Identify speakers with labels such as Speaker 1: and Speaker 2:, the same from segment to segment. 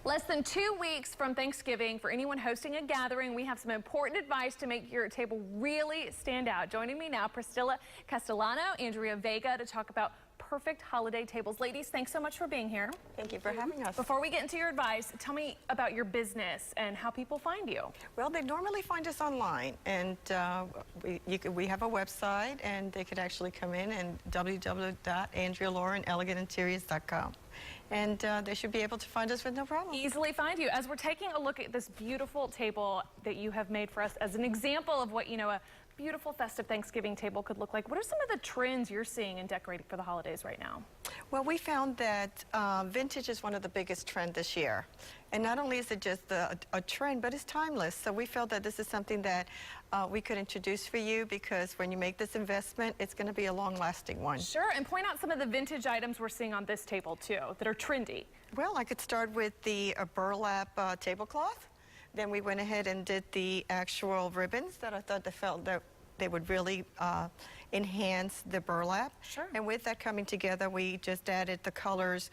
Speaker 1: Less than 2 weeks from Thanksgiving, for anyone hosting a gathering, we have some important advice to make your table really stand out. Joining me now, Priscilla, Castellano, Andrea, Vega, to talk about perfect holiday tables. Ladies, thanks so much for being here.
Speaker 2: Thank you for having us.
Speaker 1: Before we get into your advice, tell me about your business and how people find you.
Speaker 2: Well, they normally find us online, and we have a website, and they could actually come in and www.andrealaurenelegantInteriors.com. And they should be able to find us with no problem.
Speaker 1: Easily find you. As we're taking a look at this beautiful table that you have made for us as an example of what, a beautiful festive Thanksgiving table could look like, what are some of the trends you're seeing in decorating for the holidays right now?
Speaker 2: Well, we found that vintage is one of the biggest trends this year. And not only is it just a trend, but it's timeless. So we felt that this is something that we could introduce for you, because when you make this investment, it's going to be a long-lasting one.
Speaker 1: Sure, and point out some of the vintage items we're seeing on this table, too, that are trendy.
Speaker 2: Well, I could start with the burlap tablecloth. Then we went ahead and did the actual ribbons that I thought they would really enhance the burlap.
Speaker 1: Sure.
Speaker 2: And with that coming together, we just added the colors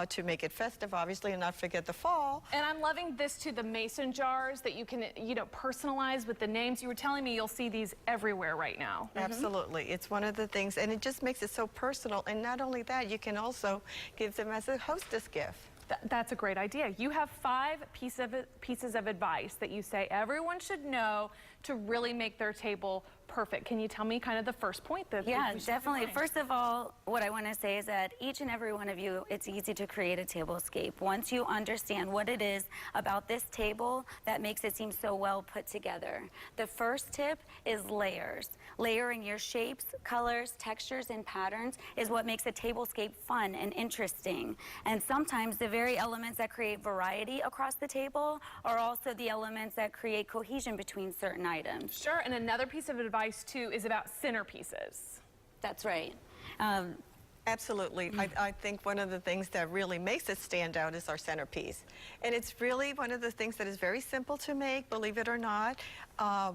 Speaker 2: to make it festive, obviously, and not forget the fall.
Speaker 1: And I'm loving this too, the mason jars that you can, personalize with the names. You were telling me you'll see these everywhere right now.
Speaker 2: Absolutely. It's one of the things, and it just makes it so personal. And not only that, you can also give them as a hostess gift.
Speaker 1: That's a great idea. You have 5 pieces of advice that you say everyone should know to really make their table perfect. Can you tell me kind of the first point?
Speaker 3: Yeah, definitely. First of all, what I want to say is that each and every one of you, it's easy to create a tablescape. Once you understand what it is about this table that makes it seem so well put together. The first tip is layers. Layering your shapes, colors, textures, and patterns is what makes a tablescape fun and interesting. And sometimes the very elements that create variety across the table are also the elements that create cohesion between certain items.
Speaker 1: Sure, and another piece of advice too is about centerpieces.
Speaker 3: That's right.
Speaker 2: Absolutely. I think one of the things that really makes it stand out is our centerpiece. And it's really one of the things that is very simple to make, believe it or not.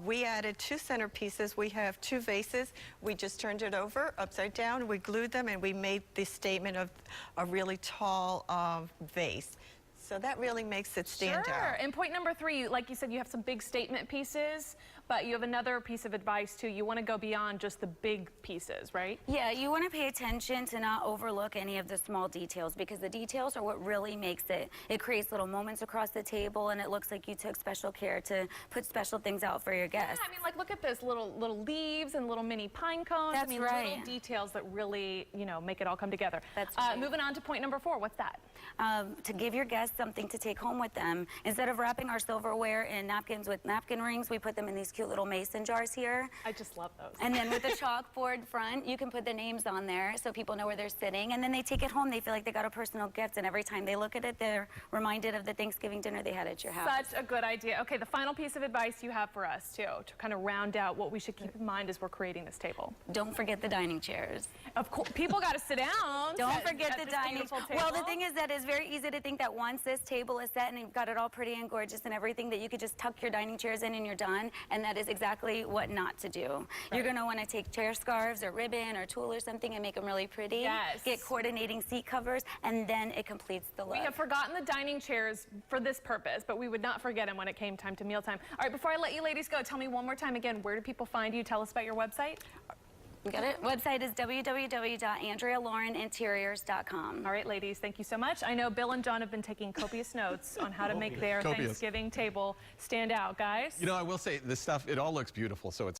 Speaker 2: We added 2 centerpieces. We have 2 vases. We just turned it over upside down. We glued them, and we made the statement of a really tall vase. So that really makes it stand out.
Speaker 1: And point number 3, like you said, you have some big statement pieces, but you have another piece of advice too. You want to go beyond just the big pieces, right?
Speaker 3: Yeah, you want to pay attention to not overlook any of the small details, because the details are what really makes it. It creates little moments across the table, and it looks like you took special care to put special things out for your guests.
Speaker 1: Yeah, I mean, like, look at this, little leaves and little mini pine cones.
Speaker 3: That's right.
Speaker 1: Little details that really, make it all come together.
Speaker 3: That's right.
Speaker 1: Moving on to point number 4, what's that?
Speaker 3: To give your guests something to take home with them. Instead of wrapping our silverware in napkins with napkin rings, we put them in these cute little mason jars here.
Speaker 1: I just love those.
Speaker 3: And then with the chalkboard front, you can put the names on there so people know where they're sitting. And then they take it home. They feel like they got a personal gift. And every time they look at it, they're reminded of the Thanksgiving dinner they had at your house.
Speaker 1: Such a good idea. Okay, the final piece of advice you have for us, too, to kind of round out what we should keep in mind as we're creating this table.
Speaker 3: Don't forget the dining chairs.
Speaker 1: Of course, people got to sit down.
Speaker 3: Don't forget the dining table. Well, the thing is that it's very easy to think that once this table is set and you've got it all pretty and gorgeous and everything, that you could just tuck your dining chairs in and you're done. And that is exactly what not to do. Right. You're going to want to take chair scarves or ribbon or tulle or something and make them really pretty.
Speaker 1: Yes.
Speaker 3: Get coordinating seat covers, and then it completes the look.
Speaker 1: We have forgotten the dining chairs for this purpose, but we would not forget them when it came time to mealtime. All right, before I let you ladies go, tell me one more time again, where do people find you? Tell us about your website.
Speaker 3: You got it? Website is www.andrealaureninteriors.com.
Speaker 1: All right, ladies, thank you so much. I know Bill and John have been taking copious notes on how to make their Thanksgiving table stand out, guys.
Speaker 4: I will say, this stuff, it all looks beautiful, so it's